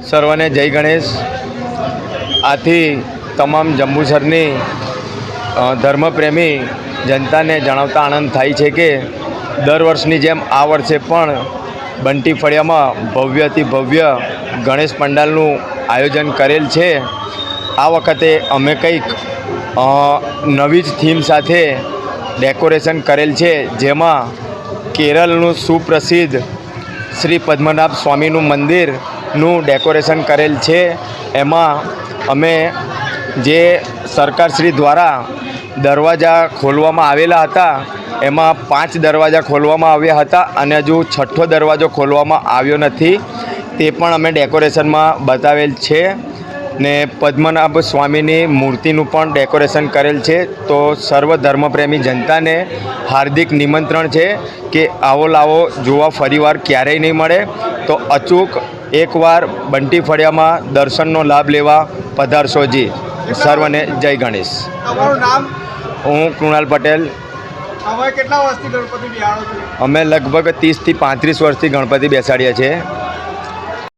સર્વને જય ગણેશ। આથી તમામ જંબુસરની ધર્મપ્રેમી જનતાને જણાવતા આનંદ થાય છે કે દર વર્ષની જેમ આ વર્ષે પણ બંટી ફળિયામાં ભવ્યથી ભવ્ય ગણેશ પંડાલનું આયોજન કરેલ છે। આ વખતે અમે કંઈક નવી જ થીમ સાથે ડેકોરેશન કરેલ છે, જેમાં કેરળનું સુપ્રસિદ્ધ શ્રી પદ્મનાભ સ્વામીનું મંદિરનું ડેકોરેશન કરેલ છે। એમાં અમે જે સરકારશ્રી દ્વારા દરવાજા ખોલવામાં આવેલા હતા, એમાં 5 દરવાજા ખોલવામાં આવ્યા હતા અને હજુ 6થો દરવાજો ખોલવામાં આવ્યો નથી, તે પણ અમે ડેકોરેશનમાં બતાવેલ છે। ને પદ્મનાભ સ્વામીની મૂર્તિનું પણ ડેકોરેશન કરેલ છે। તો સર્વ ધર્મપ્રેમી જનતાને હાર્દિક નિમંત્રણ છે કે આવો લાવો જોવા ફરીવાર ક્યારેય નહીં મળે, તો અચૂક એકવાર બંટી ફળિયામાં દર્શનનો લાભ લેવા પધારશોજી। સર્વને જય ગણેશ। તમારું નામ? હું કૃણાલ પટેલ। હવે કેટલા વર્ષથી ગણપતિ બિહારો છો? અમે લગભગ 30 થી 35 વર્ષથી ગણપતિ બેસાડ્યા છે।